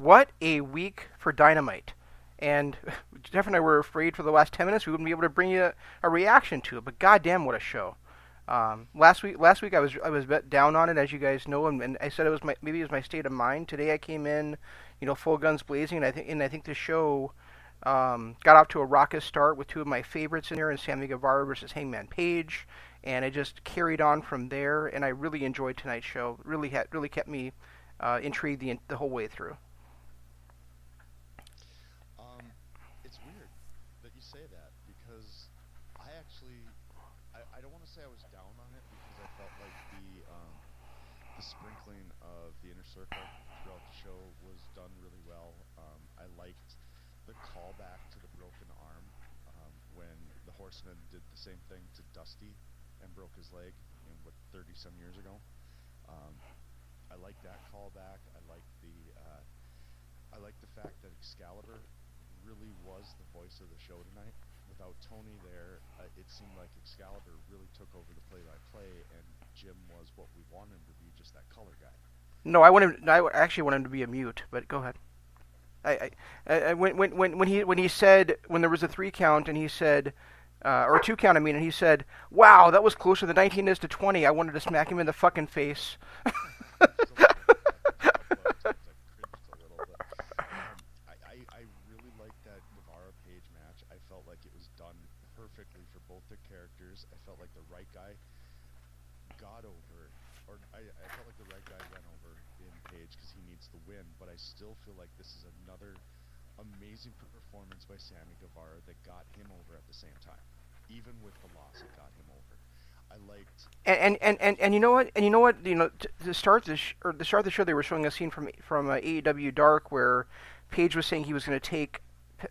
What a week for Dynamite. And Jeff and I were afraid for the last 10 minutes we wouldn't be able to bring you a reaction to it, but goddamn, what a show! Last week I was down on it, as you guys know, and I said maybe it was my state of mind. Today I came in, full guns blazing, and I think the show got off to a raucous start with two of my favorites in there, and Sammy Guevara versus Hangman Page, and it just carried on from there. And I really enjoyed tonight's show. Really kept me intrigued the whole way through. It's weird that you say that because I don't want to say I was down on it because I felt like the sprinkling of the inner circle throughout the show was done really well. I liked the callback to the broken arm when the Horseman did the same thing to Dusty and broke his leg, 30 some years ago. Um, I like that callback. I like the fact that Excalibur really was the voice of the show tonight. Without Tony there, it seemed like Excalibur really took over the play-by-play, and Jim was what we wanted him to be, just that color guy. No, I actually want him to be a mute. But go ahead. When he said, when there was a 3 count and he said, or a 2 count, I mean, and he said, "Wow, that was closer than 19 is to 20." I wanted to smack him in the fucking face. I really liked that Guevara Page match. I felt like it was done perfectly for both their characters. I felt like the right guy got over, or I felt like the right guy went over in Page because he needs the win. But I still feel like this is another amazing performance by Sammy Guevara that got him over at the same time. Even with the loss, it got him over. I liked. And you know what? To start the start of the show, they were showing a scene from AEW Dark where Page was saying he was going to take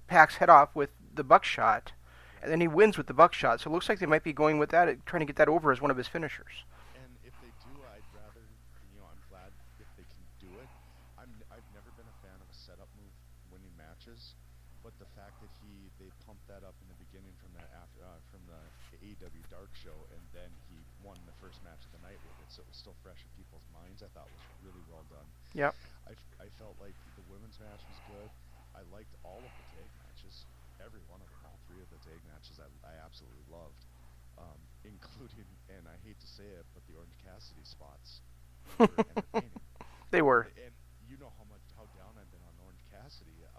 Pac's head off with the buckshot, Yeah. and then he wins with the buckshot. So it looks like they might be going with that, trying to get that over as one of his finishers. And if they do, I'd rather, I'm glad if they can do it. I've never been a fan of a setup move winning matches, but the fact that they pumped that up in the beginning from from the AEW Dark show, and then he won the first match of the night with it, so it was still fresh in people's minds. I thought was really well done. Yep. I felt like the women's match was good. I liked all of the tag matches, every one of them, all 3 of the tag matches I absolutely loved, including, and I hate to say it, but the Orange Cassidy spots were entertaining. They were. And you know how down I've been on Orange Cassidy, but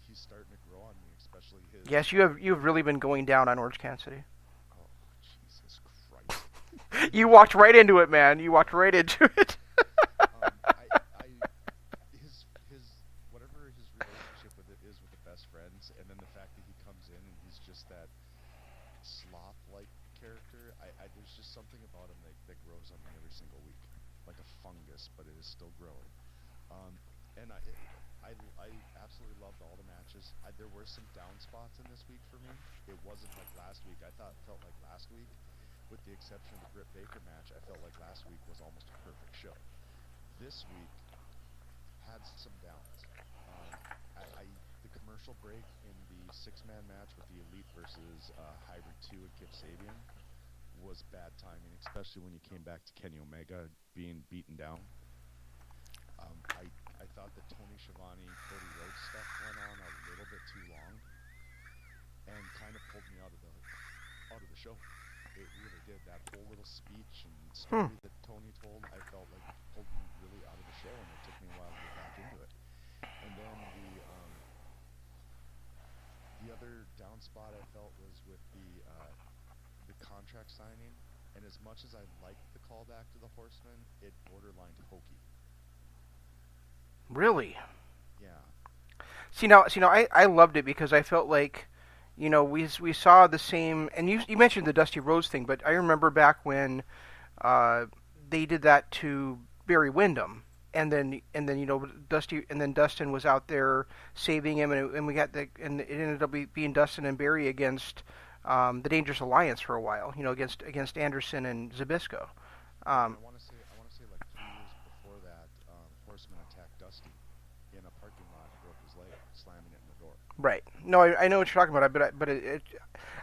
he's starting to grow on me, especially his. Yes, you've really been going down on Orange Cassidy. Oh, Jesus Christ! You walked right into it, man. You walked right into it. His whatever his relationship with it is with the best friends, and then the fact that he comes in and he's just that sloth-like character. There's just something about him that grows on me every single week, like a fungus, but it is still growing. And I absolutely loved all the matches. There were some down spots in this week for me. It wasn't like last week. Felt like last week, with the exception of the Britt Baker match, I felt like last week was almost a perfect show. This week had some downs. The commercial break in the 6-man match with the Elite versus Hybrid 2 and Kip Sabian was bad timing, especially when you came back to Kenny Omega being beaten down. I thought the Tony Schiavone, Cody Rhodes stuff went on a little bit too long and kind of pulled me out of the show. It really did. That whole little speech and story that Tony told, I felt like pulled me really out of the show, and it took me a while to get back into it. And then the other down spot I felt was with the contract signing, and as much as I liked the callback to the Horseman, it borderlined hokey. Really? Yeah. See now, I loved it because I felt like, we saw the same, and you mentioned the Dusty Rhodes thing, but I remember back when they did that to Barry Windham, and then Dustin was out there saving him, and it ended up being Dustin and Barry against the Dangerous Alliance for a while, against Anderson and Zbyszko. I want to say like 3 years before that, Horseman attacked Dusty in a parking lot, broke his leg, slamming it in the door. Right. No, I know what you're talking about,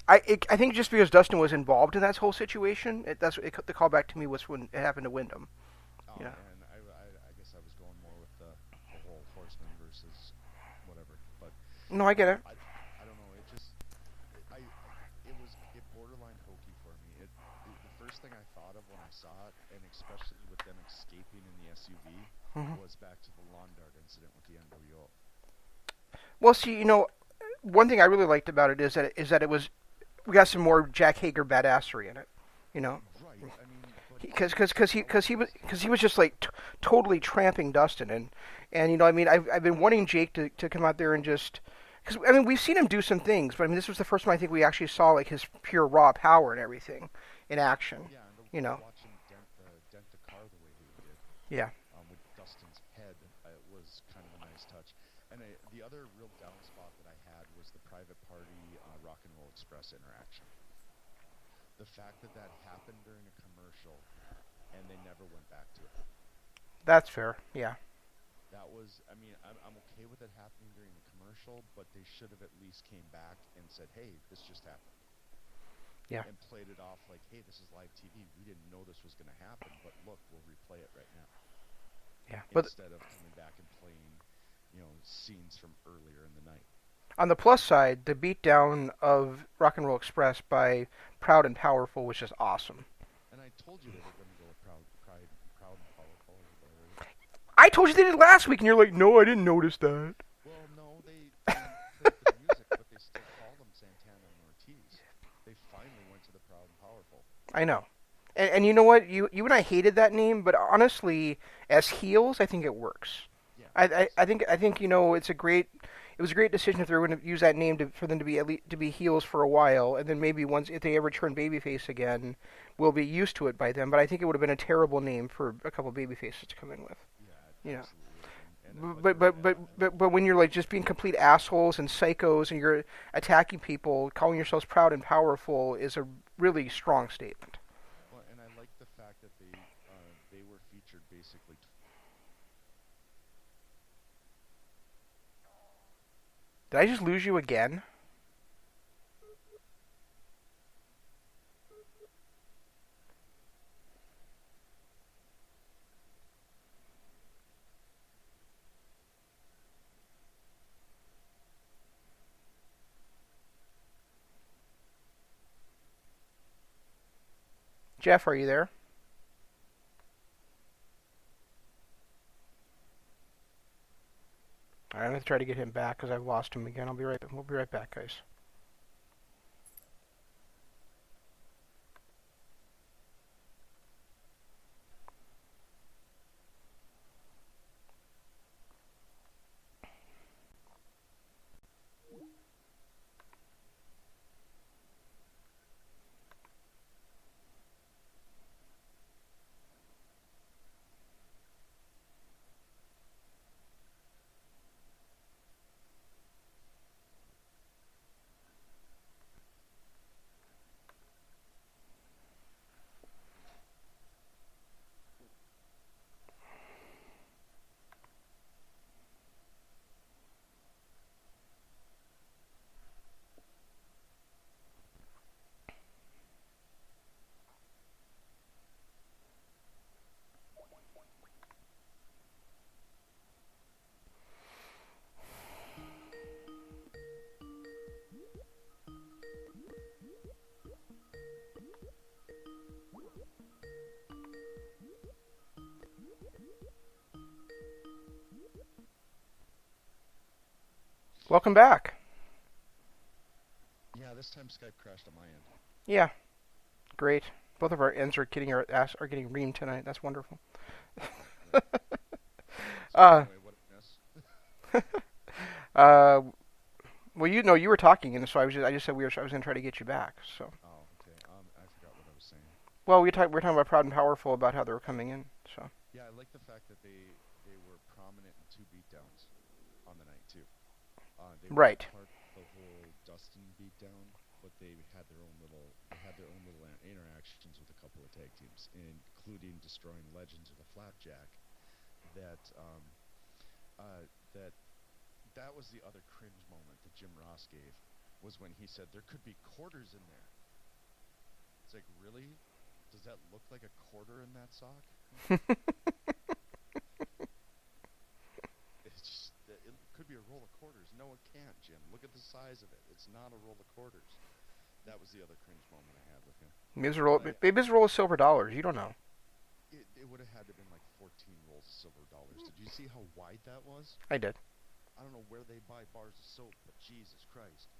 I think just because Dustin was involved in that whole situation, the callback to me was when it happened to Wyndham. Oh, Yeah. and I guess I was going more with the whole Horseman No, I get it. I don't know. It just it borderline hokey for me. The first thing I thought of when I saw it, and especially with them escaping in the SUV, Hmm. was back to the lawn dart incident with the NWO. Well, see, one thing I really liked about it is that it was we got some more Jack Hager badassery in it. You know, Right. I mean, but because he was because he was just like totally tramping Dustin and I mean I've been wanting Jake to come out there and just because I mean we've seen him do some things, but I mean this was the first time I think we actually saw like his pure raw power and everything in action. yeah, and You to know, watch him dent the car the way he did, yeah, with Dustin's head, was kind of a nice touch. And the other real down spot that I had was the Private Party Rock and Roll Express interaction. The fact that that happened during a commercial and they never went back to it. that's fair. Yeah, That was, I mean, I'm okay with it happening during the commercial, but they should have at least came back and said, hey, this just happened. yeah, And played it off like, hey, this is live TV. We didn't know this was going to happen, but look, we'll replay it right now. yeah. But Instead of coming back and playing, scenes from earlier in the night. on the plus side, the beatdown of Rock and Roll Express by Proud and Powerful was just awesome. And I told you they were going to go with proud and powerful, or whatever it is. I told you they did last week, and you're like, no, I didn't notice that. Well, no, they played the music, but they still called them Santana and Ortiz. They finally went to the proud and powerful. I know. And you know what? You and I hated that name, but honestly, as heels, I think it works. Yeah, I think it was a great decision if they were going to use that name for them to be to be heels for a while, and then maybe once if they ever turn babyface again, we'll be used to it by then. But I think it would have been a terrible name for a couple babyfaces to come in with. yeah, You know. absolutely. But when you're like just being complete assholes and psychos and you're attacking people, calling yourselves proud and powerful is a really strong statement. Well, and I like the fact that they were featured basically. Did I just lose you again? Jeff, are you there? All right, I'm gonna try to get him back because I've lost him again. We'll be right back, guys. Welcome back. Yeah, this time Skype crashed on my end. Yeah, great. Both of our ends are getting reamed tonight. That's wonderful. Right. So uh, anyway, what did I miss? uh, well, you were talking, and so I just said I was gonna try to get you back. So, Oh, okay. I forgot what I was saying. well, we were talking about Proud and Powerful about how they were coming in. So, Yeah, I like the fact that they were prominent in two beatdowns on the night too. They weren't right. part of the whole Dustin beatdown, but they had their own little interactions with a couple of tag teams, including destroying Legends with a flapjack. That that was the other cringe moment that Jim Ross gave, was when he said there could be quarters in there. It's like, really? Does that look like a quarter in that sock? It's just, it could be a roll of quarters. No, it can't, Jim. Look at the size of it. It's not a roll of quarters. That was the other cringe moment I had with him. Maybe it's a roll of silver dollars. You don't know. It would have had to have been like 14 rolls of silver dollars. Did you see how wide that was? I did. I don't know where they buy bars of soap, but Jesus Christ.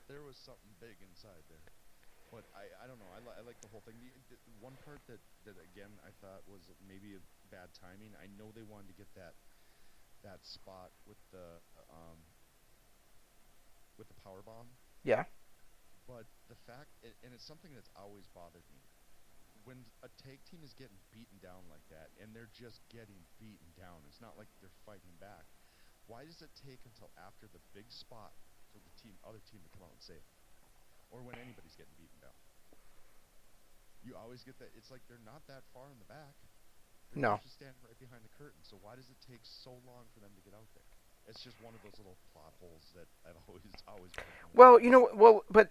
There was something big inside there. But I don't know. I like the whole thing. The one part that again I thought was maybe a bad timing. I know they wanted to get that spot with the power bomb. Yeah. But the fact, and it's something that's always bothered me, when a tag team is getting beaten down like that, and they're just getting beaten down, it's not like they're fighting back. Why does it take until after the big spot for the other team to come out and save them? Or when anybody's getting beaten down? You always get that. It's like they're not that far in the back. They're just standing right behind the curtain. So why does it take so long for them to get out there? It's just one of those little plot holes that I've always. Well, but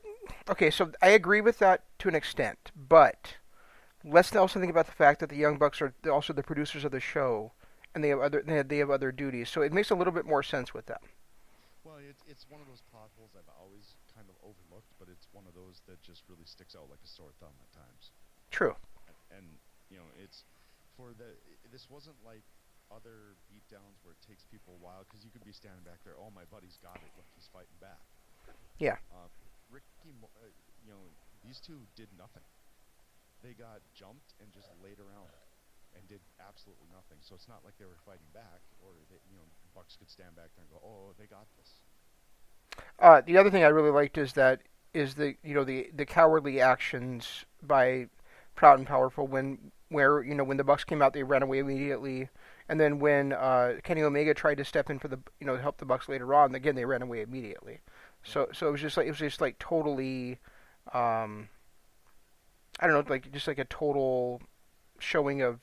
okay. So I agree with that to an extent, but let's also think about the fact that the Young Bucks are also the producers of the show, and they have other duties. So it makes a little bit more sense with them. Well, it's one of those plot holes I've always kind of overlooked, but it's one of those that just really sticks out like a sore thumb at times. True. And it's this wasn't like other beatdowns where it takes people a while, because you could be standing back there, oh, my buddy's got it, look, he's fighting back. Yeah. These two did nothing. They got jumped and just laid around and did absolutely nothing. So it's not like they were fighting back, or Bucks could stand back there and go, oh, they got this. The other thing I really liked is the cowardly actions by Proud and Powerful when the Bucks came out, they ran away immediately, and then when Kenny Omega tried to step in for the to help the Bucks later on, again they ran away immediately. So it was just like totally, I don't know, like just like a total showing of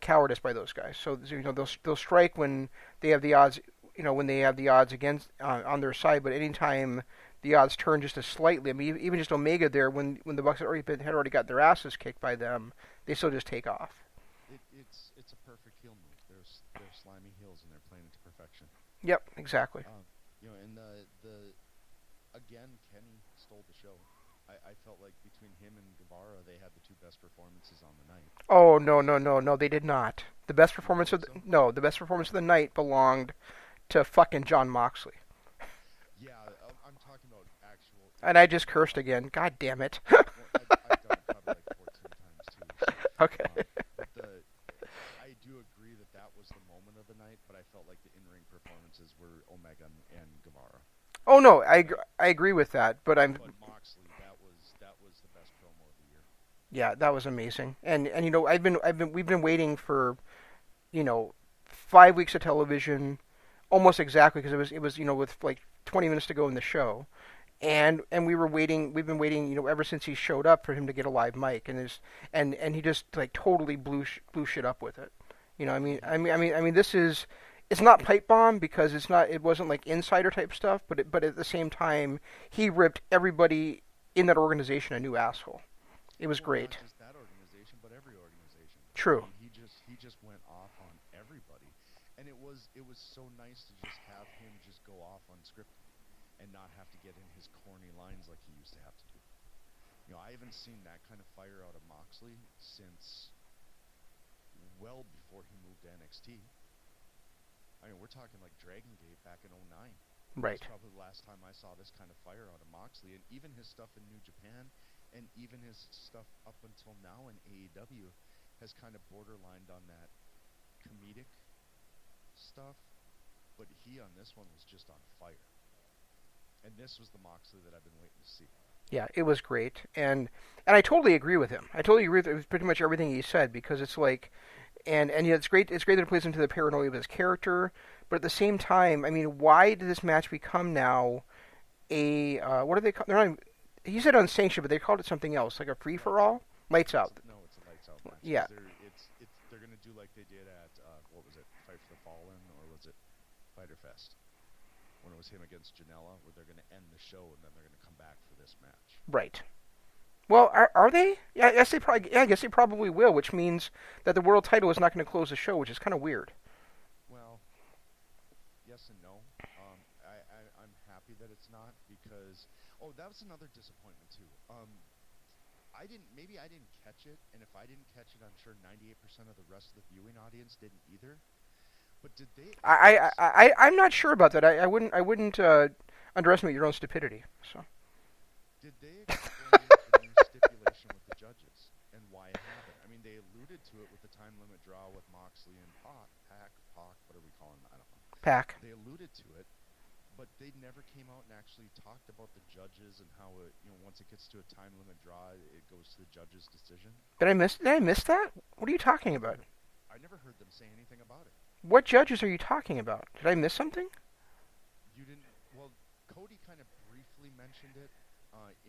cowardice by those guys. So they'll strike when they have the odds, when they have the odds against on their side, but anytime the odds turn just slightly, I mean, even just Omega there, when the Bucks had already got their asses kicked by them, they still just take off. It's a perfect heel move. They're slimy heels and they're playing it to perfection. Yep, exactly. And again, Kenny stole the show. I felt like between him and Guevara, they had the two best performances on the night. Oh no, they did not. The best performance of the night belonged to fucking Jon Moxley. Yeah, I'm talking about actual. And I just cursed again. God damn it. Well, I've done it probably like 14 times too. So, okay. I do agree that was the moment of the night, but I felt like the in-ring performances were Omega and Guevara. Oh no, I agree with that, but Moxley, that was the best promo of the year. Yeah, that was amazing, and we've been waiting for 5 weeks of television, almost exactly, because it was with like 20 minutes to go in the show, and we've been waiting ever since he showed up for him to get a live mic, and he just like totally blew shit up with it. I mean this is. It's not pipe bomb because it wasn't like insider type stuff, but at the same time he ripped everybody in that organization a new asshole. It was great. Not just that organization, but every organization. True. I mean, he just went off on everybody, and it was so nice to just have him just go off unscripted and not have to get in his corny lines like he used to have to do. I haven't seen that kind of fire out of Moxley since well before he moved to NXT. I mean, we're talking like Dragon Gate back in 2009. Right. That's probably the last time I saw this kind of fire out of Moxley. And even his stuff in New Japan, and even his stuff up until now in AEW, has kind of borderlined on that comedic stuff. But he on this one was just on fire. And this was the Moxley that I've been waiting to see. Yeah, it was great. And I totally agree with him. I totally agree with pretty much everything he said, because it's like... And it's great. It's great that it plays into the paranoia of his character, but at the same time, I mean, why did this match become now a what are they called? They're not. He said unsanctioned, but they called it something else, like a free for all. Lights out. No, it's a lights out match. Yeah. They're gonna do like they did at what was it, Fight for the Fallen, or was it Fighter Fest, when it was him against Janela, where they're gonna end the show and then they're gonna come back for this match. Right. Well, are they? Yeah, I guess they probably will, which means that the world title is not going to close the show, which is kind of weird. Well, Oh, that was another disappointment too. Maybe I didn't catch it, and if I didn't catch it, I'm sure 98% of the rest of the viewing audience didn't either. But did they I'm not sure about that. I wouldn't underestimate your own stupidity. So did they explain the new stipulation with the judges and why it happened? I mean, they alluded to it with the time limit draw with Moxley and Pac, what are we calling him? I don't know. Pac. They alluded to it, but they never came out and actually talked about the judges and how it, once it gets to a time limit draw, it goes to the judge's decision. Did I miss that? What are you talking about? I never heard them say anything about it. What judges are you talking about? Did I miss something? You didn't. Well, Cody kind of briefly mentioned it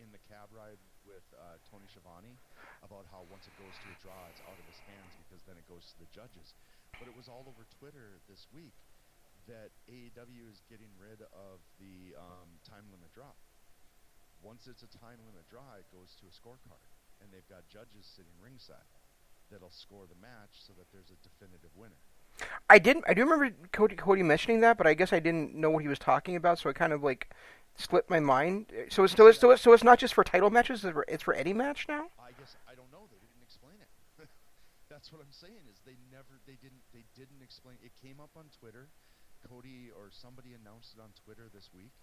in the cab ride with Tony Schiavone about how once it goes to a draw, it's out of his hands because then it goes to the judges. But it was all over Twitter this week that AEW is getting rid of the time limit draw. Once it's a time limit draw, it goes to a scorecard, and they've got judges sitting ringside that'll score the match so that there's a definitive winner. I do remember Cody mentioning that, but I guess I didn't know what he was talking about, so it kind of like slipped my mind. So it's not just for title matches; it's for any match now. I guess I don't know. They didn't explain it. That's what I'm saying. Is they didn't explain. It came up on Twitter. Cody or somebody announced it on Twitter this week,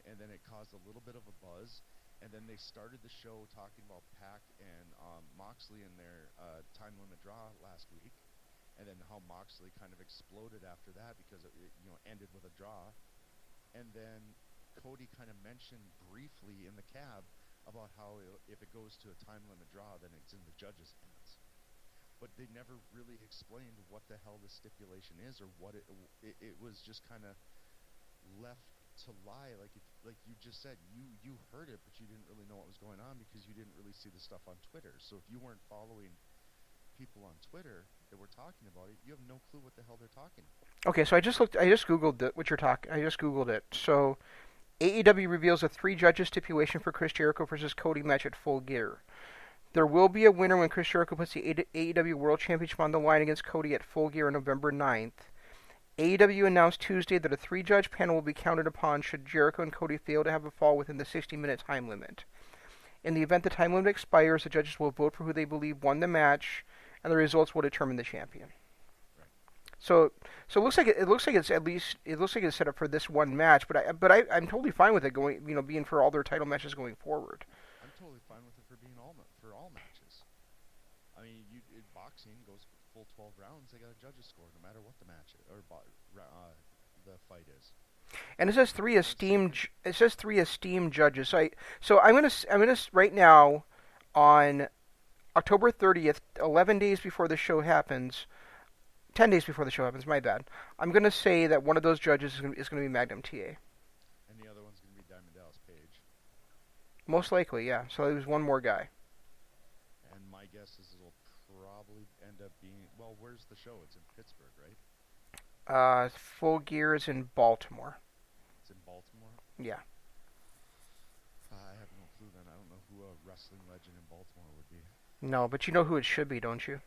and then it caused a little bit of a buzz. And then they started the show talking about Pac and Moxley in their time limit draw last week, and then how Moxley kind of exploded after that because it ended with a draw. And then Cody kind of mentioned briefly in the cab about how if it goes to a time limit draw, then it's in the judge's hands. But they never really explained what the hell the stipulation is or what it was just kind of left to lie. Like you just said, you heard it, but you didn't really know what was going on because you didn't really see the stuff on Twitter. So if you weren't following people on Twitter that were talking about it, you have no clue what the hell they're talking about. Okay, so I just googled what you're talking. I just googled it. So AEW reveals a 3-judges stipulation for Chris Jericho versus Cody match at Full Gear. There will be a winner when Chris Jericho puts the AEW World Championship on the line against Cody at Full Gear on November 9th. AEW announced Tuesday that a 3-judge panel will be counted upon should Jericho and Cody fail to have a fall within the 60-minute time limit. In the event the time limit expires, the judges will vote for who they believe won the match, and the results will determine the champion. Right. So it looks like it's set up for this one match, but I'm totally fine with it being for all their title matches going forward. I'm totally fine with it for being for all matches. I mean, boxing goes full 12 rounds. They got a judges score no matter what the match is, or the fight is. And it says three esteemed judges. So I'm gonna right now on October 30th, 11 days before the show happens, 10 days before the show happens. My bad. I'm gonna say that one of those judges is gonna be Magnum TA. And the other one's gonna be Diamond Dallas Page. Most likely, yeah. So there's one more guy. And my guess is it'll probably end up being, well, where's the show? It's in Pittsburgh, right? Full Gear is in Baltimore. It's in Baltimore? Yeah. I have no clue then. I don't know who a wrestling legend in Baltimore would be. No, but you know who it should be, don't you?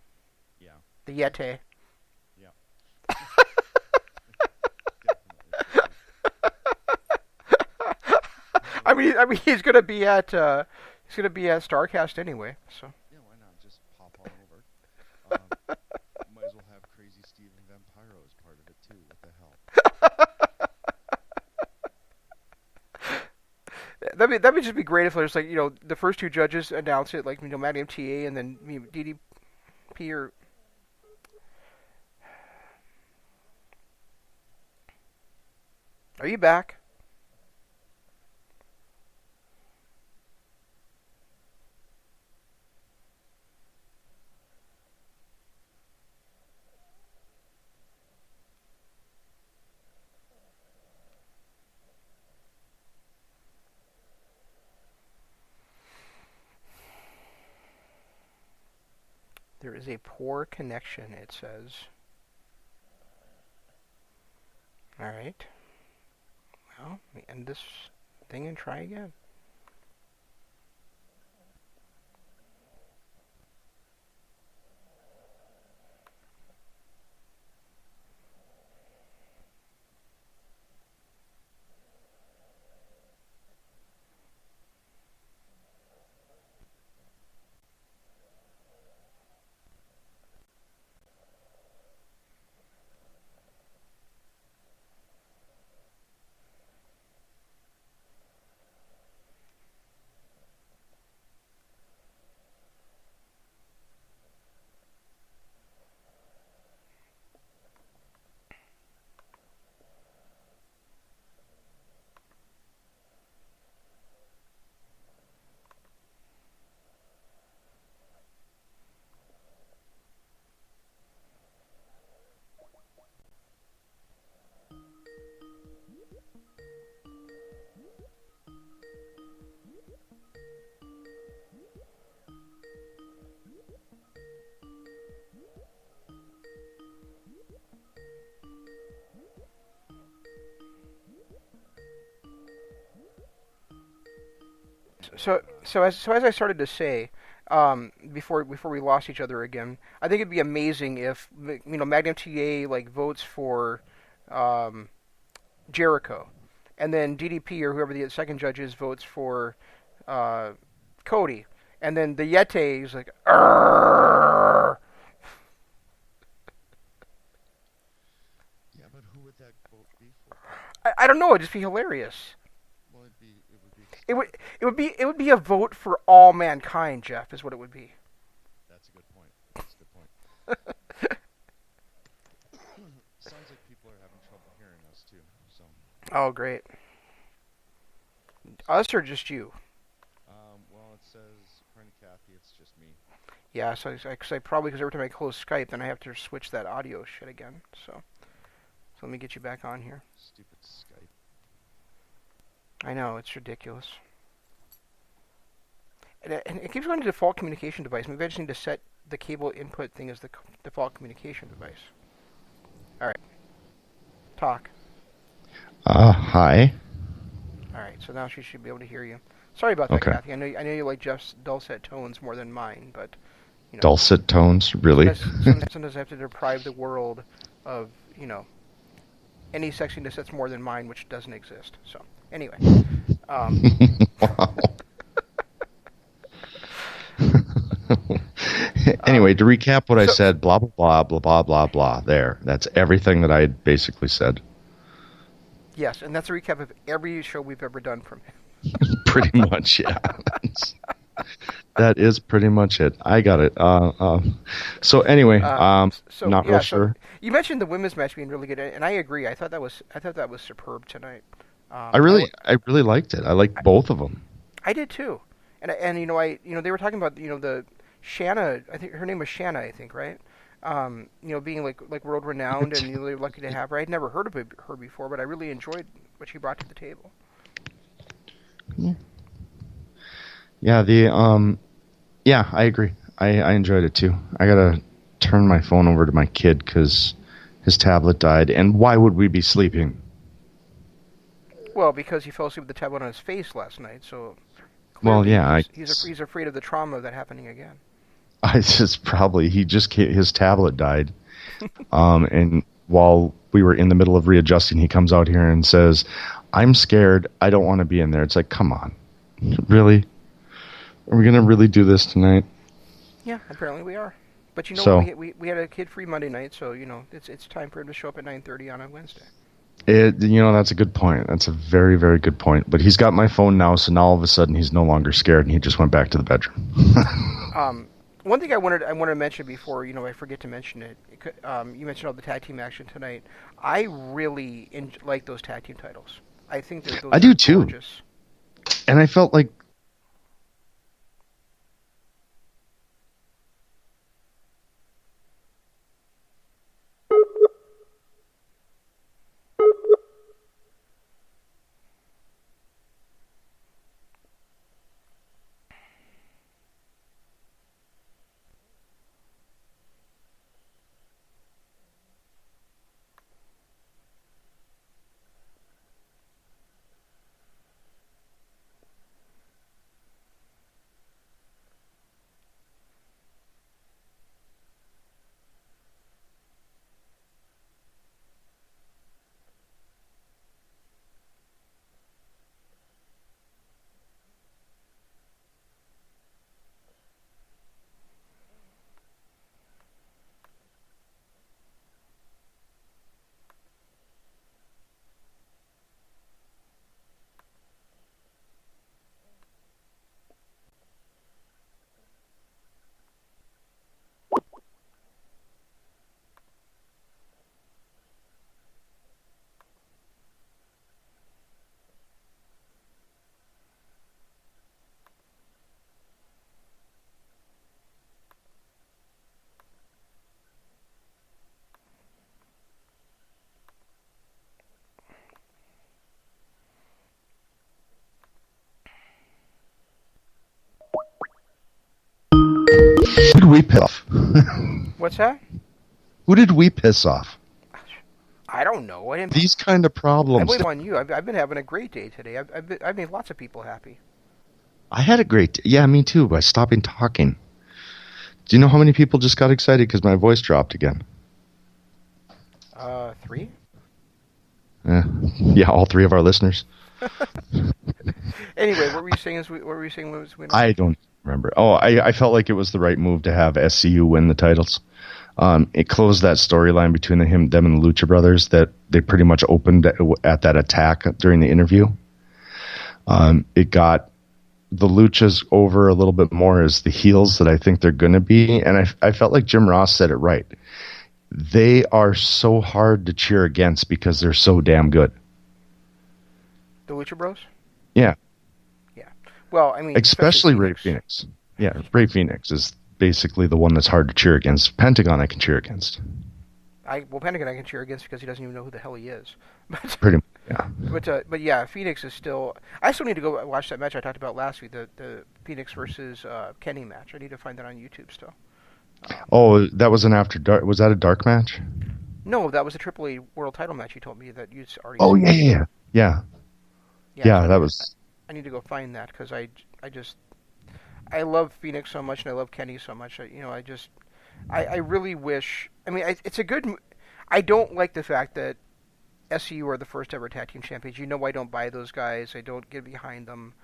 Yeah. The Yeti. Yeah. I mean, he's gonna be at Starcast anyway. So. Yeah, why not just pop on over? Might as well have Crazy Steve and Vampiro as part of it too. What the hell? That would just be great if there's like the first 2 judges announce it, like Magnum TA and then DDP or. Are you back? There is a poor connection, it says. Alright. Well, let me end this thing and try again. So as I started to say, before we lost each other again, I think it'd be amazing if Magnum TA like votes for um, Jericho, and then DDP or whoever the second judge is votes for uh, Cody, and then the Yeti is like, "Arrgh." Yeah, but who would that vote be for? I don't know. It'd just be hilarious. Well, it would be. It would be a vote for all mankind, Jeff, is what it would be. That's a good point. That's a good point. Sounds like people are having trouble hearing us too. So. Oh, great. Us or just you? Well, it says according to Kathy, it's just me. Yeah, so I probably because every time I close Skype, then I have to switch that audio shit again. So let me get you back on here. Stupid Skype. I know it's ridiculous. And it keeps going to default communication device. Maybe I just need to set the cable input thing as the default communication device. All right. Talk. Hi. All right. So now she should be able to hear you. Sorry about that, Okay. Kathy. I know you like Jeff's dulcet tones more than mine, but Dulcet tones, really? sometimes I have to deprive the world of any sexiness that's more than mine, which doesn't exist. So anyway. Wow. Anyway, to recap what I said, blah, blah, blah, blah, blah, blah, blah. There. That's everything that I basically said. Yes, and that's a recap of every show we've ever done from him. Pretty much, yeah. That is pretty much it. I got it. So anyway, not real sure. You mentioned the women's match being really good, and I agree. I thought that was superb tonight. I really liked it. I liked both of them. I did too, and they were talking about the Shanna. I think her name was Shanna. I think right. Being like world renowned, and they're lucky to have her. I'd never heard of her before, but I really enjoyed what she brought to the table. Yeah. Yeah, I agree. I enjoyed it too. I gotta turn my phone over to my kid because his tablet died. And why would we be sleeping? Well, because he fell asleep with the tablet on his face last night. So. Well, yeah, he's afraid of the trauma of that happening again. His tablet died, and while we were in the middle of readjusting, he comes out here and says, "I'm scared. I don't want to be in there." It's like, come on, really? Are we gonna really do this tonight? Yeah, apparently we are. But we had a kid-free Monday night, so it's time for him to show up at 9:30 on a Wednesday. That's a good point. That's a very, very good point. But he's got my phone now, so now all of a sudden he's no longer scared, and he just went back to the bedroom. One thing I wanted to mention before I forget to mention it. You mentioned all the tag team action tonight. I really like those tag team titles. I think that those I do too. Gorgeous. And I felt like. Who did we piss off? What's that? Who did we piss off? I don't know. These kind of problems. I blame on you. I've been having a great day today. I've made lots of people happy. I had a great. Yeah, me too. By stopping talking. Do you know how many people just got excited because my voice dropped again? 3? Yeah, all 3 of our listeners. Anyway, what were you saying? What were you saying? I don't remember. Oh, I felt like it was the right move to have SCU win the titles. It closed that storyline between them and the Lucha Brothers that they pretty much opened at that attack during the interview. It got the Luchas over a little bit more as the heels that I think they're going to be, and I felt like Jim Ross said it right. They are so hard to cheer against because they're so damn good. The Lucha Bros? Yeah. Yeah. Well, I mean... Especially Ray Phoenix. Yeah, Ray Phoenix is basically the one that's hard to cheer against. Pentagon I can cheer against. Pentagon I can cheer against because he doesn't even know who the hell he is. Pretty much, yeah. But yeah, Phoenix is still... I still need to go watch that match I talked about last week, the Phoenix versus Kenny match. I need to find that on YouTube still. That was an After Dark... Was that a dark match? No, that was a AAA World Title match you told me that you'd already seen. Yeah, that was... I need to go find that because I love Phoenix so much and I love Kenny so much. I really wish... I mean, it's a good... I don't like the fact that SCU are the first ever tag team champions. You know I don't buy those guys. I don't get behind them.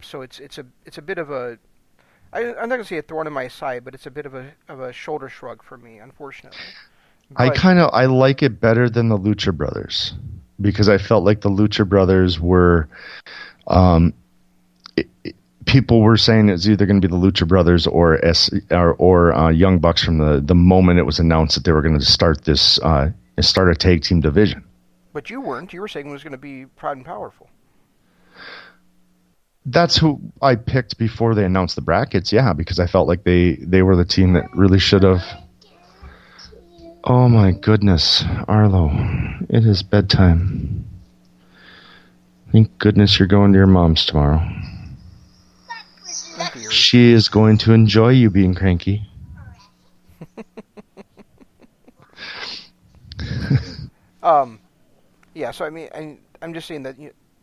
So it's a bit of a... I'm not going to say a thorn in my side, but it's a bit of a shoulder shrug for me, unfortunately. But, I like it better than the Lucha Brothers because I felt like the Lucha Brothers were... people were saying it's either going to be the Lucha Brothers or Young Bucks from the moment it was announced that they were going to start a tag team division. But you weren't. You were saying it was going to be Proud and Powerful. That's who I picked before they announced the brackets, yeah, because I felt like they were the team that really should have... Oh my goodness, Arlo, it is bedtime. Thank goodness you're going to your mom's tomorrow. She is going to enjoy you being cranky. Yeah, so I mean, I'm just saying that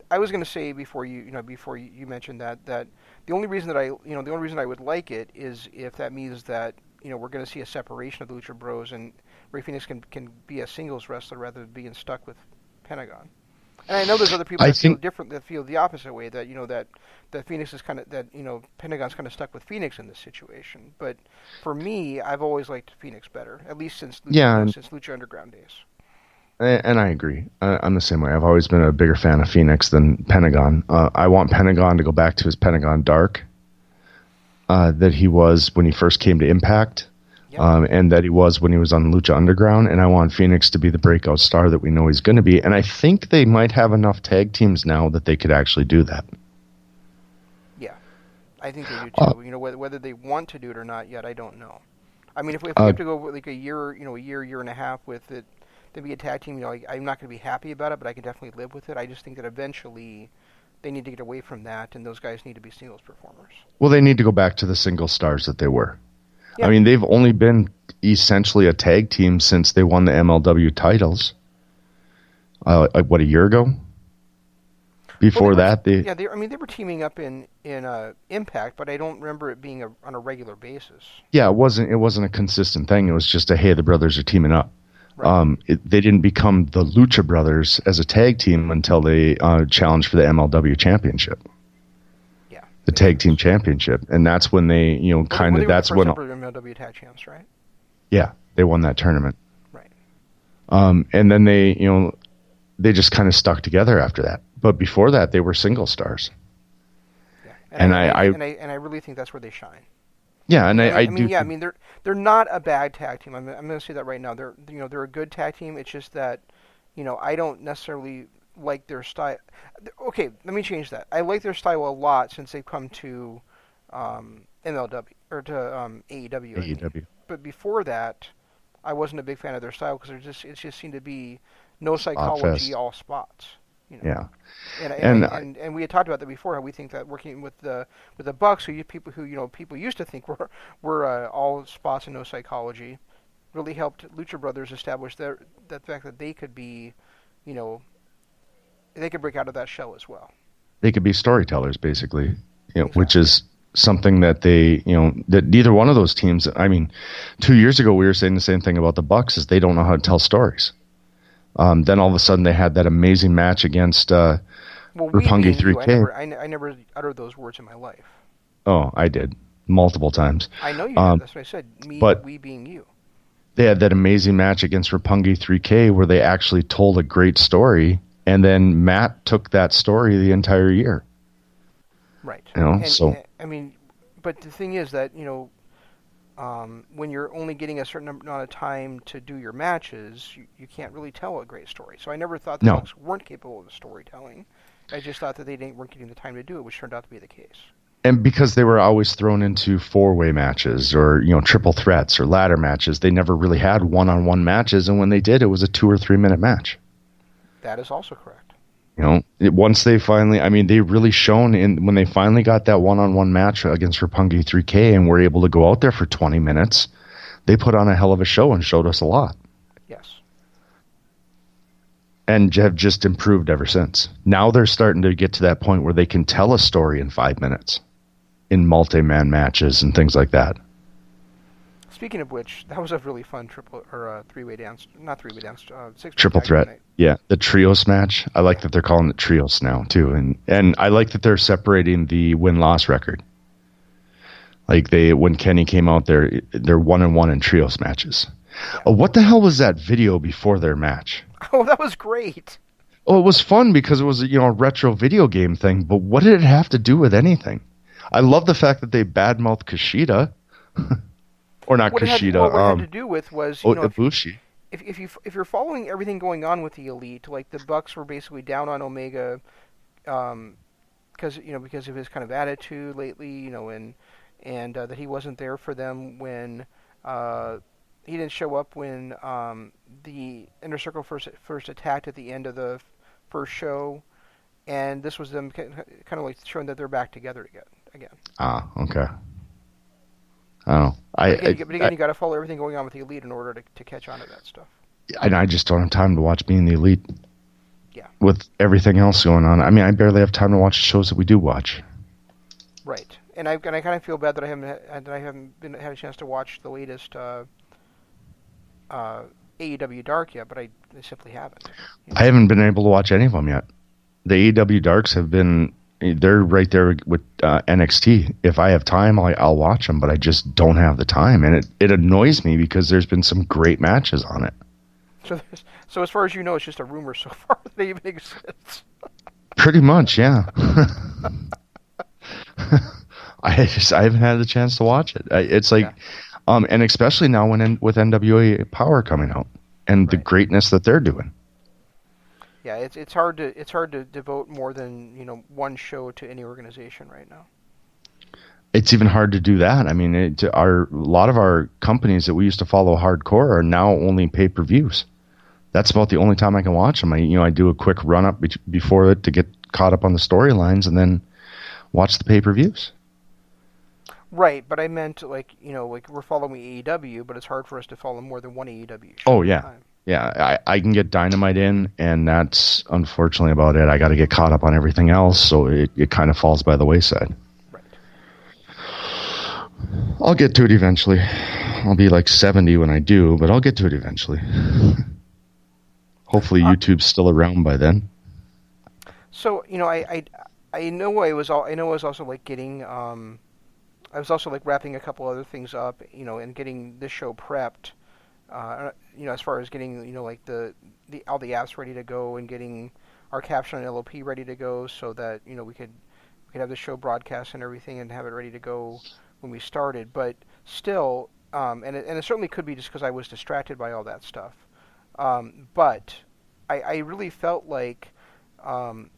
I was going to say before you mentioned that the only reason that I would like it is if that means that we're going to see a separation of the Lucha Bros and Ray Phoenix can be a singles wrestler rather than being stuck with Pentagon. And I know there's other people that feel the opposite way, that Phoenix is Pentagon's kind of stuck with Phoenix in this situation. But for me, I've always liked Phoenix better, at least since Lucha Underground days. And I agree. I'm the same way. I've always been a bigger fan of Phoenix than Pentagon. I want Pentagon to go back to his Pentagon Dark that he was when he first came to Impact. Yep. And that he was when he was on Lucha Underground, and I want Phoenix to be the breakout star that we know he's going to be. And I think they might have enough tag teams now that they could actually do that. Yeah, I think they do too. Whether they want to do it or not yet, I don't know. I mean, if we have to go like a year and a half with it to be a tag team, I'm not going to be happy about it, but I can definitely live with it. I just think that eventually they need to get away from that, and those guys need to be singles performers. Well, they need to go back to the single stars that they were. Yeah. I mean, they've only been essentially a tag team since they won the MLW titles. A year ago? Before they were teaming up in Impact, but I don't remember it being on a regular basis. Yeah, it wasn't a consistent thing. It was just hey, the brothers are teaming up. Right. They didn't become the Lucha Brothers as a tag team until they challenged for the MLW championship. The tag team championship, and that's when they, that's when MLW tag champs, right? Yeah, they won that tournament. Right. And then they just kind of stuck together after that. But before that, they were single stars. Yeah. And I really think that's where they shine. Yeah, and I mean, they're not a bad tag team. I'm going to say that right now. They're a good tag team. It's just that, I don't necessarily like their style. Okay, let me change that. I like their style a lot since they've come to MLW or to AEW. AEW. But before that, I wasn't a big fan of their style because it just seemed to be no psychology, all spots. Yeah. And we had talked about that before. How we think that working with the Bucks, people used to think were all spots and no psychology, really helped Lucha Brothers establish that fact that they could be, they could break out of that shell as well. They could be storytellers, basically. which is something that they, that neither one of those teams. I mean, 2 years ago we were saying the same thing about the Bucks, is they don't know how to tell stories. Then all of a sudden they had that amazing match against Roppongi 3K. I never uttered those words in my life. Oh, I did multiple times. I know you did. That's what I said. We being you. They had that amazing match against Roppongi 3K where they actually told a great story, and then Matt took that story the entire year. Right. I mean, but the thing is that, when you're only getting a certain amount of time to do your matches, you can't really tell a great story. So I never thought the Bucks weren't capable of storytelling. I just thought that they weren't getting the time to do it, which turned out to be the case. And because they were always thrown into four-way matches or, triple threats or ladder matches, they never really had one-on-one matches. And when they did, it was a 2 or 3 minute match. That is also correct. Once they finally, they really shone when they finally got that one-on-one match against Roppongi 3K and were able to go out there for 20 minutes, they put on a hell of a show and showed us a lot. Yes. And have just improved ever since. Now they're starting to get to that point where they can tell a story in 5 minutes in multi-man matches and things like that. Speaking of which, that was a really fun three-way dance, not three-way dance, six-way triple threat. Night. Yeah, the trios match. I like that they're calling it trios now too, and I like that they're separating the win-loss record. Like when Kenny came out they're 1-1 in trios matches. Yeah. Oh, what the hell was that video before their match? Oh, that was great. Oh, it was fun because it was a retro video game thing. But what did it have to do with anything? I love the fact that they badmouthed Kushida. Or not Kushida. What it had to do with was Ibushi. If you're following everything going on with the Elite, like the Bucks were basically down on Omega, because of his kind of attitude lately, and that he wasn't there for them when he didn't show up when the Inner Circle first attacked at the end of the first show, and this was them kind of like showing that they're back together again. Ah, okay. Oh, but again, you got to follow everything going on with the Elite in order to catch on to that stuff. And I just don't have time to watch Being the Elite. Yeah. With everything else going on, I barely have time to watch the shows that we do watch. Right, and I kind of feel bad that I haven't had a chance to watch the latest AEW Dark yet, but I simply haven't. I haven't been able to watch any of them yet. The AEW Darks they're right there with NXT. If I have time, I'll watch them, but I just don't have the time, and it annoys me because there's been some great matches on it. So as far as you know, it's just a rumor so far that it even exists. Pretty much, yeah. I haven't had the chance to watch it. It's like, and especially now with NWA Power coming out and the greatness that they're doing. Yeah, it's hard to devote more than one show to any organization right now. It's even hard to do that. A lot of our companies that we used to follow hardcore are now only pay-per-views. That's about the only time I can watch them. I do a quick run-up before it to get caught up on the storylines and then watch the pay-per-views. Right, but I meant like we're following AEW, but it's hard for us to follow more than one AEW show. Oh, yeah. Yeah, I can get Dynamite in, and that's unfortunately about it. I got to get caught up on everything else, so it kind of falls by the wayside. Right. I'll get to it eventually. I'll be like 70 when I do, but I'll get to it eventually. Hopefully YouTube's still around by then. So, I know I was also like getting I was also like wrapping a couple other things up, and getting this show prepped. As far as getting, like the all the apps ready to go and getting our caption and LOP ready to go, so that we could have the show broadcast and everything and have it ready to go when we started. But still, and it certainly could be just because I was distracted by all that stuff. But I really felt like and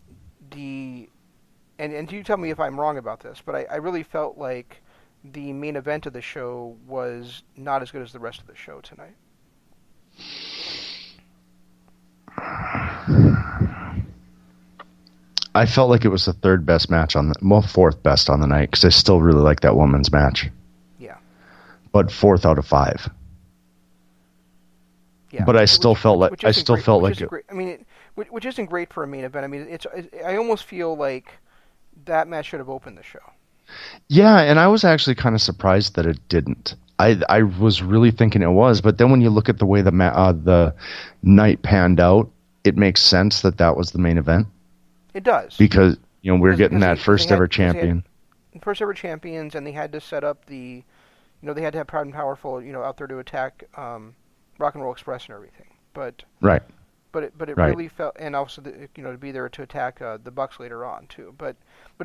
you tell me if I'm wrong about this, but I really felt like the main event of the show was not as good as the rest of the show tonight. I felt like it was the third best match fourth best on the night, because I still really like that women's match. Yeah. But 4th out of 5. Yeah. But I still felt like which isn't great for a main event. I almost feel like that match should have opened the show. Yeah, and I was actually kind of surprised that it didn't. I was really thinking it was, but then when you look at the way the night panned out, it makes sense that that was the main event. It does. Because, we're getting that because first ever champion. First ever champions, and they had to set up they had to have Proud and Powerful, out there to attack Rock and Roll Express and everything. But Right. But it Right. really felt, and also to be there to attack the Bucks later on too. But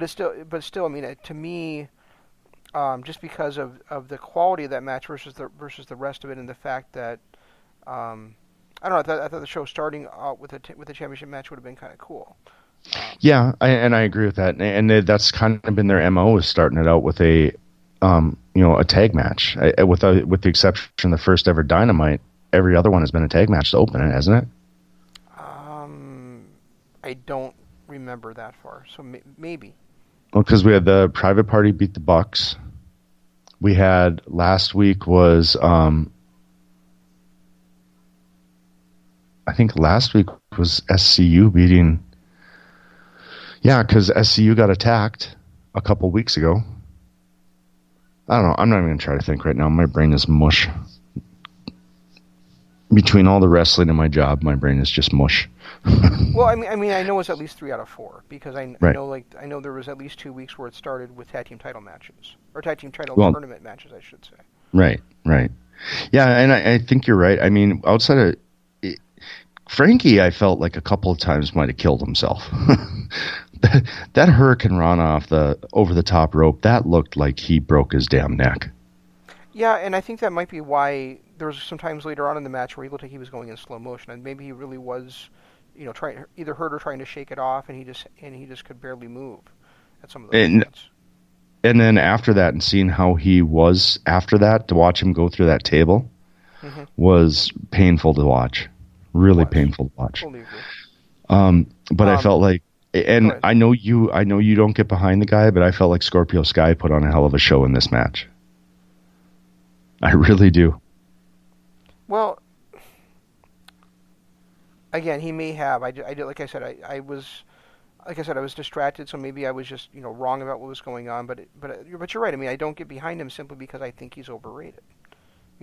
still, I mean, to me, just because of the quality of that match versus the rest of it, and the fact that I don't know, I thought the show starting out with a championship match would have been kind of cool. Yeah, I agree with that, and that's kind of been their MO, is starting it out with a a tag match. With the exception of the first ever Dynamite, every other one has been a tag match to open it, hasn't it? I don't remember that far, so maybe. Well, because we had the Private Party beat the Bucks. We had last week was I think last week was SCU beating. Yeah, because SCU got attacked a couple weeks ago. I don't know. I'm not even going to try to think right now. My brain is mush. Between all the wrestling and my job, my brain is just mush. Well, I mean, I know it's at least 3 out of 4 because I know there was at least 2 weeks where it started with tag team title matches or tag team title tournament matches, I should say. Right. Yeah, and I think you're right. I mean, outside of Frankie, I felt like a couple of times might have killed himself. That Hurricane Rana off the over the top rope, that looked like he broke his damn neck. Yeah, and I think that might be why there was some times later on in the match where he looked like he was going in slow motion, and maybe he really was, trying either hurt or trying to shake it off, and he just could barely move at some of those points. And then after that, and seeing how he was after that, to watch him go through that table was painful to watch. Really painful to watch. Totally agree. But I felt like, and I know you don't get behind the guy, but I felt like Scorpio Sky put on a hell of a show in this match. I really do. Well, again, he may have. I did, like I said, I was distracted, so maybe I was just wrong about what was going on. But you're right. I mean, I don't get behind him simply because I think he's overrated.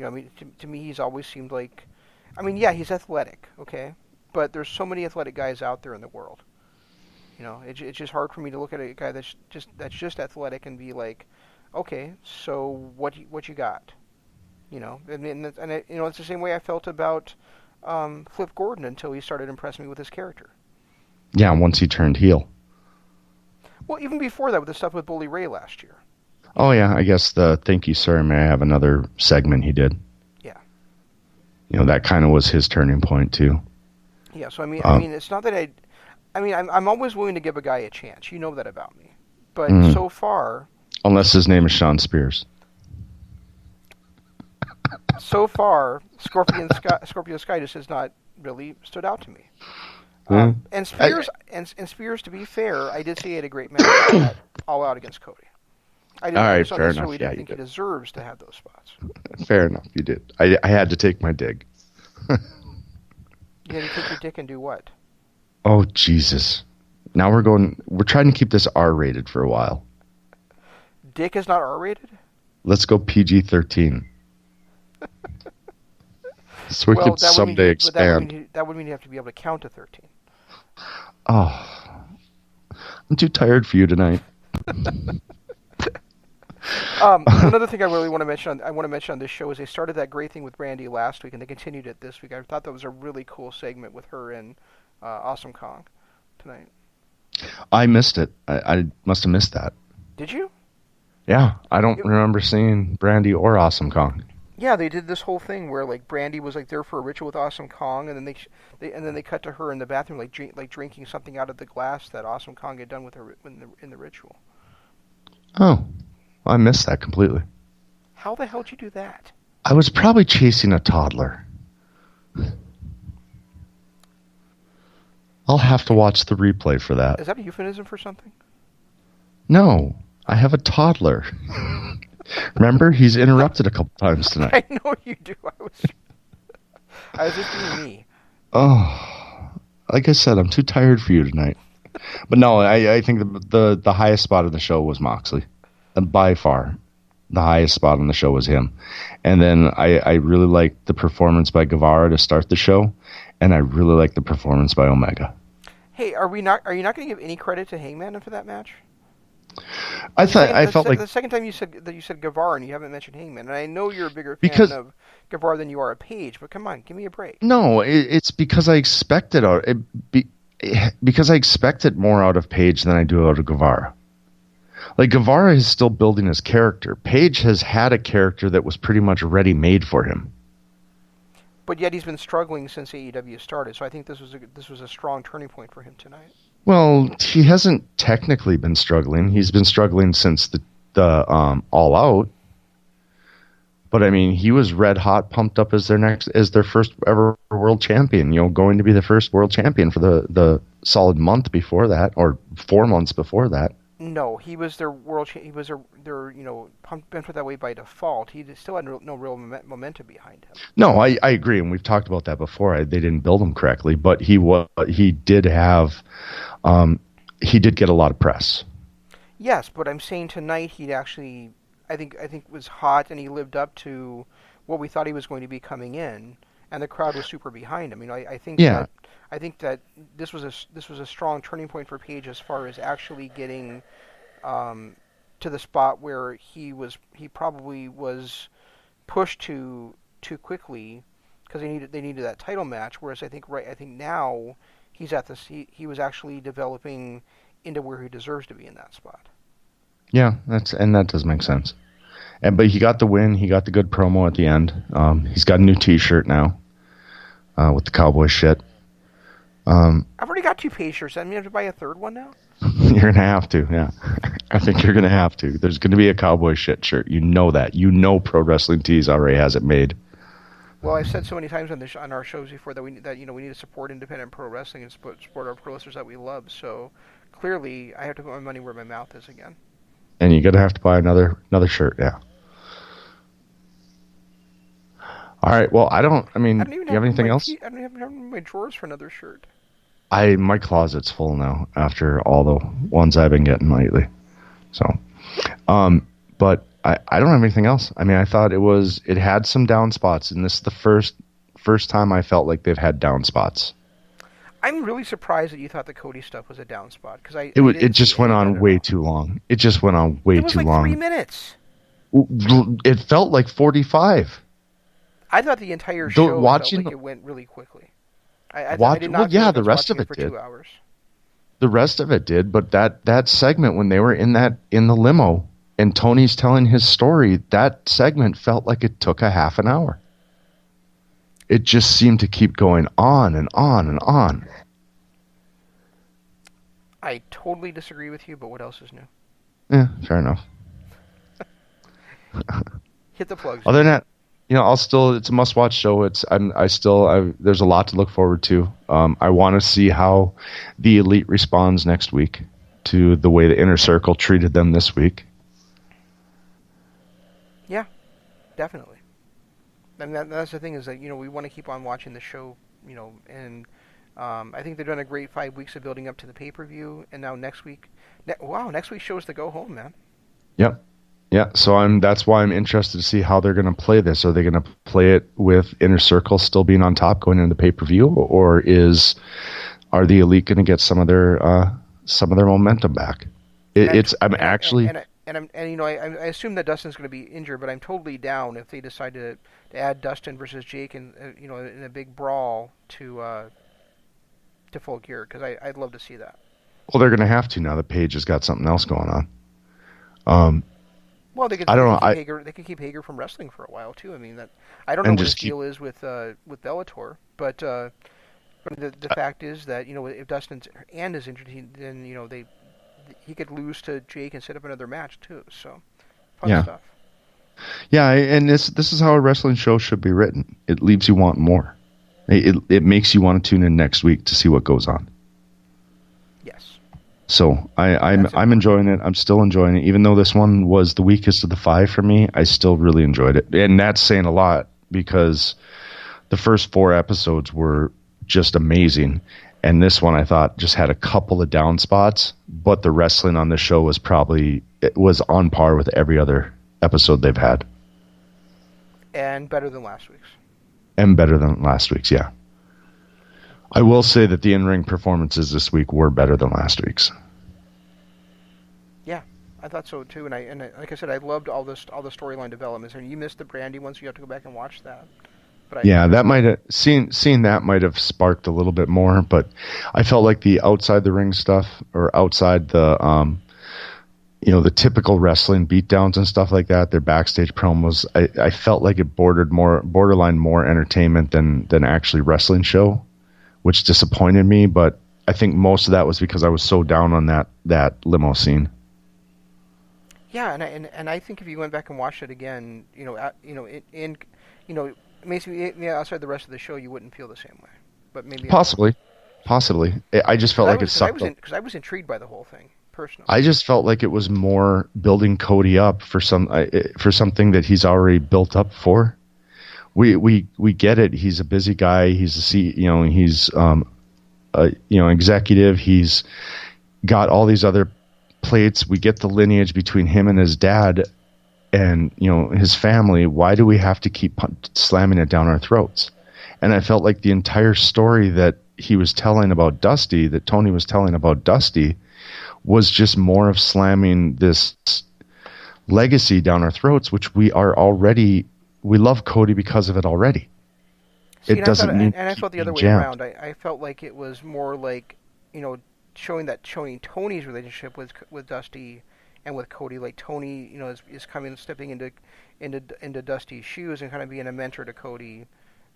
I mean, to me, he's always seemed like, I mean, yeah, he's athletic, okay, but there's so many athletic guys out there in the world. It's just hard for me to look at a guy that's just athletic and be like, okay, so what you got? And it's the same way I felt about Flip Gordon until he started impressing me with his character. Yeah, once he turned heel. Well, even before that, with the stuff with Bully Ray last year. Oh yeah, I guess the "Thank You, Sir, May I Have Another" segment he did. Yeah. That kind of was his turning point too. Yeah. So I mean, it's not that I'm always willing to give a guy a chance. You know that about me. But so far, unless his name is Sean Spears. So far, Scorpio Sky just has not really stood out to me. And Spears, to be fair, I did say he had a great match at All Out against Cody. I didn't think he deserves to have those spots. Fair enough, you did. I had to take my dig. You had to take your dick and do what? Oh, Jesus. Now we're trying to keep this R-rated for a while. Dick is not R-rated? Let's go PG-13. So we could someday expand. That would mean you have to be able to count to 13. Oh. I'm too tired for you tonight. Another thing I really want to mention on this show is they started that great thing with Brandy last week, and they continued it this week. I thought that was a really cool segment with her and Awesome Kong tonight. I missed it. I must have missed that. Did you? Yeah, I don't remember seeing Brandy or Awesome Kong. Yeah, they did this whole thing where like Brandy was like there for a ritual with Awesome Kong, and then they cut to her in the bathroom like drinking something out of the glass that Awesome Kong had done with her in the ritual. Oh, I missed that completely. How the hell did you do that? I was probably chasing a toddler. I'll have to watch the replay for that. Is that a euphemism for something? No, I have a toddler. Remember, he's interrupted a couple times tonight. I know you do. I was just being me. Oh, like I said, I'm too tired for you tonight. But no, I think the highest spot of the show was Moxley. by far, the highest spot on the show was him. And then I really liked the performance by Guevara to start the show, and I really liked the performance by Omega. Hey, are you not going to give any credit to Hangman for that match? I felt like the second time you said Guevara and you haven't mentioned Hangman, and I know you're a bigger fan of Guevara than you are of Page, but come on, give me a break. No, it's because I expected because I expected more out of Page than I do out of Guevara. Like, Guevara is still building his character. Page has had a character that was pretty much ready-made for him. But yet he's been struggling since AEW started, so I think this was a strong turning point for him tonight. Well, he hasn't technically been struggling. He's been struggling since the All Out. But I mean, he was red hot, pumped up as their first ever world champion. You know, going to be the first world champion for the solid month before that, or 4 months before that. No, he was their world. He was their been put that way by default. He still had no real momentum behind him. No, I agree, and we've talked about that before. They didn't build him correctly, but he did have, he did get a lot of press. Yes, but I'm saying tonight he actually, I think was hot, and he lived up to what we thought he was going to be coming in, and the crowd was super behind him. I think yeah. I think that this was a strong turning point for Page as far as actually getting to the spot where he probably was pushed too quickly because they needed that title match. Whereas I think now he's at this he was actually developing into where he deserves to be in that spot. Yeah, that does make sense. But he got the win. He got the good promo at the end. He's got a new T-shirt now with the cowboy shit. I've already got 2 Page shirts. I mean, I have to buy a third one now? You're going to have to, yeah. I think you're going to have to. There's going to be a cowboy shit shirt. You know that. You know Pro Wrestling Tees already has it made. Well, I've said so many times on our shows before that we need to support independent pro wrestling and support our pro wrestlers that we love. So clearly, I have to put my money where my mouth is again. And you're going to have to buy another shirt, yeah. All right, well, do you have anything else? I don't even have my drawers for another shirt. My closet's full now after all the ones I've been getting lately. So, but I don't have anything else. I mean, I thought it had some down spots, and this is the first time I felt like they've had down spots. I'm really surprised that you thought the Cody stuff was a down spot because it just went on way too long. It just went on way too long. It was like 3 minutes. It felt like 45. I thought the entire show felt like it went really quickly. I did not the rest of it for did. 2 hours. The rest of it did, but that segment when they were in the limo and Tony's telling his story, that segment felt like it took a half an hour. It just seemed to keep going on and on and on. I totally disagree with you, but what else is new? Yeah, fair enough. Hit the plugs. Other than that, it's a must-watch show. There's a lot to look forward to. I want to see how the Elite responds next week to the way the Inner Circle treated them this week. Yeah, definitely. And that's the thing is that we want to keep on watching the show, and I think they've done a great 5 weeks of building up to the pay-per-view, and now next week's show's the go home, man. Yep. Yeah, so that's why I'm interested to see how they're going to play this. Are they going to play it with Inner Circle still being on top going into the pay-per-view, or are the Elite going to get some of their momentum back? I assume that Dustin's going to be injured, but I'm totally down if they decide to add Dustin versus Jake in a big brawl to Full Gear, because I'd love to see that. Well, they're going to have to now that Page has got something else going on. Well, they can keep Hagar from wrestling for a while too. I mean, I don't know what his deal is with Bellator, but the fact is that if Dustin's hand is injured, he could lose to Jake and set up another match too. So fun stuff. Yeah, and this is how a wrestling show should be written. It leaves you wanting more. It makes you want to tune in next week to see what goes on. Yes. So I'm enjoying it. I'm still enjoying it. Even though this one was the weakest of the 5 for me, I still really enjoyed it. And that's saying a lot because the first 4 episodes were just amazing. And this one, I thought, just had a couple of down spots, but the wrestling on the show was it was on par with every other episode they've had. And better than last week's. And better than last week's, yeah. I will say that the in-ring performances this week were better than last week's. Yeah, I thought so too. And like I said, I loved all the storyline developments. And you missed the Brandy one, so you have to go back and watch that. Yeah, that might have seeing that might have sparked a little bit more, but I felt like the outside the ring stuff, or outside the the typical wrestling beatdowns and stuff like that, their backstage promos, I felt like it borderline more entertainment than actually wrestling show, which disappointed me. But I think most of that was because I was so down on that limo scene. Yeah, and I think if you went back and watched it again, maybe outside the rest of the show, you wouldn't feel the same way. But maybe possibly. I just felt like it sucked. Because I was intrigued by the whole thing personally. I just felt like it was more building Cody up for something that he's already built up for. We get it. He's a busy guy. He's he's executive. He's got all these other plates. We get the lineage between him and his dad and his family. Why do we have to keep slamming it down our throats? And I felt like the entire story that he was telling about Dusty, that Tony was telling about Dusty, was just more of slamming this legacy down our throats, which we love Cody because of it already. See, I felt the other way around. I felt like it was more like, showing Tony's relationship with Dusty and with Cody, like Tony, is stepping into Dusty's shoes and kind of being a mentor to Cody,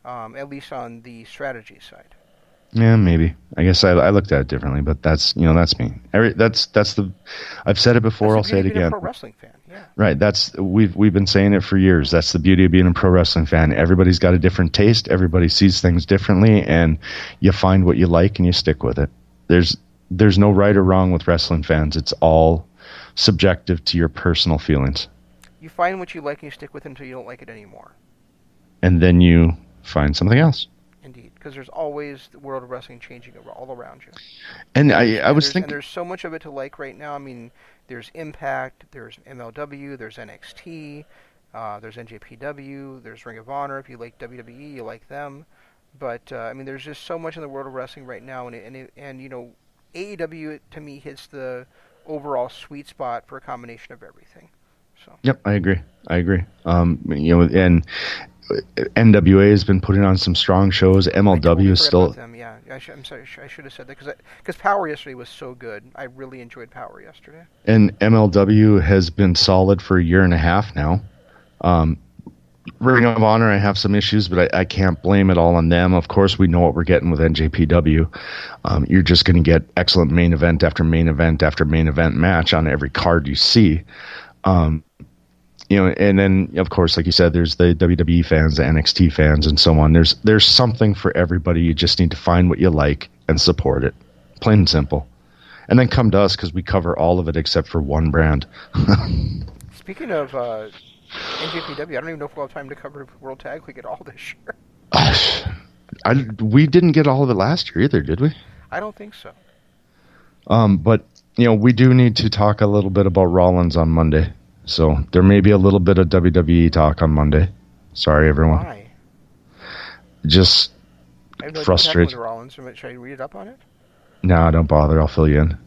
at least on the strategy side. Yeah, maybe. I guess I looked at it differently, but that's that's me. I've said it before. I'll say it again. Being a pro wrestling fan, yeah. Right. We've been saying it for years. That's the beauty of being a pro wrestling fan. Everybody's got a different taste. Everybody sees things differently, and you find what you like and you stick with it. There's no right or wrong with wrestling fans. It's all subjective to your personal feelings. You find what you like and you stick with it until you don't like it anymore. And then you find something else. Indeed, because there's always the world of wrestling changing all around you. And I was thinking... And there's so much of it to like right now. I mean, there's Impact, there's MLW, there's NXT, there's NJPW, there's Ring of Honor. If you like WWE, you like them. But, there's just so much in the world of wrestling right now. And AEW, to me, hits the overall sweet spot for a combination of everything. So. Yep, I agree. And NWA has been putting on some strong shows. MLW is still... Them. Yeah, I'm sorry, I should have said that because Power yesterday was so good. I really enjoyed Power yesterday. And MLW has been solid for a year and a half now. Ring of Honor, I have some issues, but I can't blame it all on them. Of course, we know what we're getting with NJPW. You're just going to get excellent main event after main event after main event match on every card you see. And then, of course, like you said, there's the WWE fans, the NXT fans, and so on. There's something for everybody. You just need to find what you like and support it. Plain and simple. And then come to us because we cover all of it except for one brand. Speaking of NJPW, I don't even know if we'll have time to cover World Tag League at all this year. We didn't get all of it last year either, did we? I don't think so. But, we do need to talk a little bit about Rollins on Monday. So there may be a little bit of WWE talk on Monday. Sorry, everyone. Why? Just frustrated. Rollins. Should I read it up on it? No, don't bother. I'll fill you in.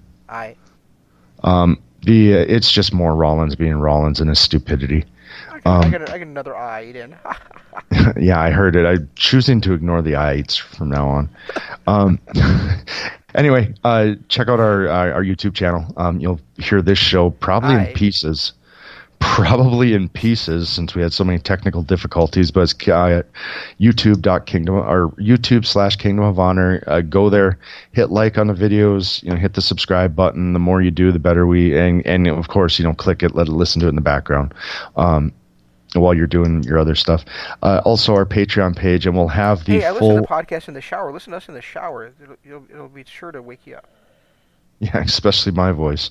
It's just more Rollins being Rollins and his stupidity. I got another eye in. Yeah, I heard it. I'm choosing to ignore the eyes from now on. Anyway, check out our YouTube channel. You'll hear this show probably in pieces. Probably in pieces since we had so many technical difficulties, but it's YouTube.kingdom or YouTube/Kingdom of Honor. Go there, hit like on the videos, hit the subscribe button. The more you do, the better and of course, click it, listen to it in the background while you're doing your other stuff. Also our Patreon page, and we'll have the I full... listen to the podcast in the shower. Listen to us in the shower. It'll be sure to wake you up. Yeah, especially my voice.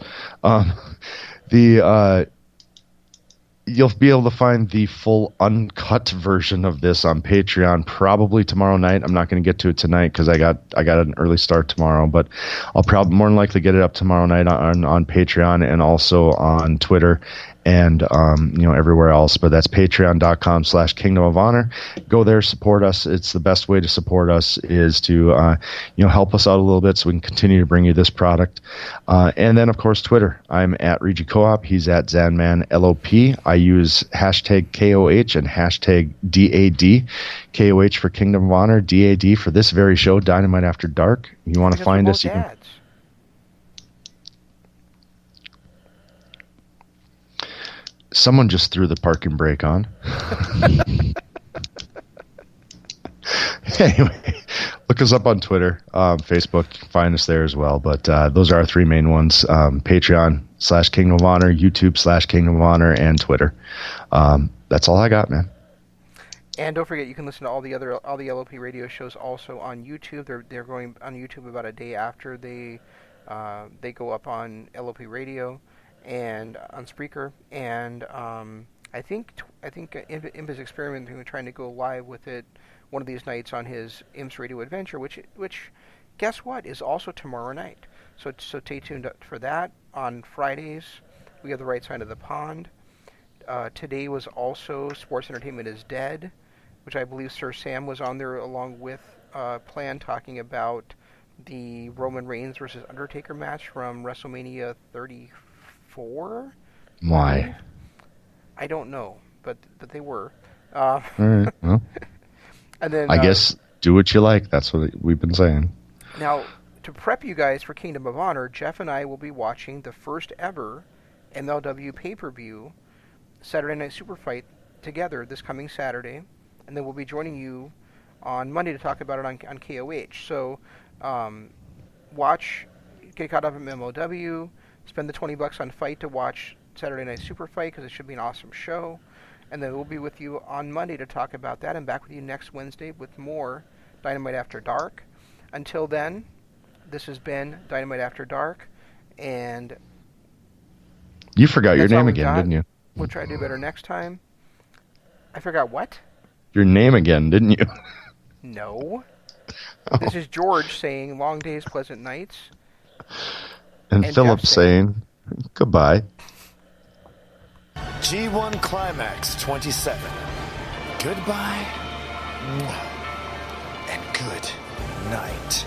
You'll be able to find the full uncut version of this on Patreon probably tomorrow night. I'm not going to get to it tonight because I got an early start tomorrow, but I'll probably more than likely get it up tomorrow night on Patreon and also on Twitter and everywhere else. But that's patreon.com/Kingdom of Honor. Go there, support us. It's the best way to support us is to help us out a little bit so we can continue to bring you this product. And then of course Twitter. I'm at Regi Co-op. He's at ZanmanLOP. I use hashtag KOH and hashtag DAD. KOH for Kingdom of Honor, DAD for this very show, Dynamite After Dark. You want to find us? You can. Someone just threw the parking brake on. Anyway, look us up on Twitter, Facebook. Find us there as well. But those are our three main ones: Patreon/Kingdom of Honor, YouTube/Kingdom of Honor, and Twitter. That's all I got, man. And don't forget, you can listen to all the LOP radio shows also on YouTube. They're going on YouTube about a day after they go up on LOP radio and on Spreaker. And I think Imp is experimenting with trying to go live with it one of these nights on his Imp's Radio Adventure, which guess what, is also tomorrow night. So stay tuned for that. On Fridays, we have The Right Side of the Pond. Today was also Sports Entertainment is Dead, which I believe Sir Sam was on there along with Plan, talking about the Roman Reigns versus Undertaker match from WrestleMania 34. Why? I don't know, but they were. All right, well. And then, I guess do what you like. That's what we've been saying. Now, to prep you guys for Kingdom of Honor, Jeff and I will be watching the first ever MLW pay-per-view, Saturday Night Super Fight, together this coming Saturday. And then we'll be joining you on Monday to talk about it on KOH. So, get caught up in MLW, spend the $20 on Fight to watch Saturday Night Super Fight because it should be an awesome show. And then we'll be with you on Monday to talk about that, and back with you next Wednesday with more Dynamite After Dark. Until then, this has been Dynamite After Dark, and you forgot your name again, didn't you? We'll try to do better next time. I forgot what? Your name again, didn't you? No. Oh. This is George saying long days, pleasant nights. And Philip saying goodbye. G1 Climax 27. Goodbye and good night.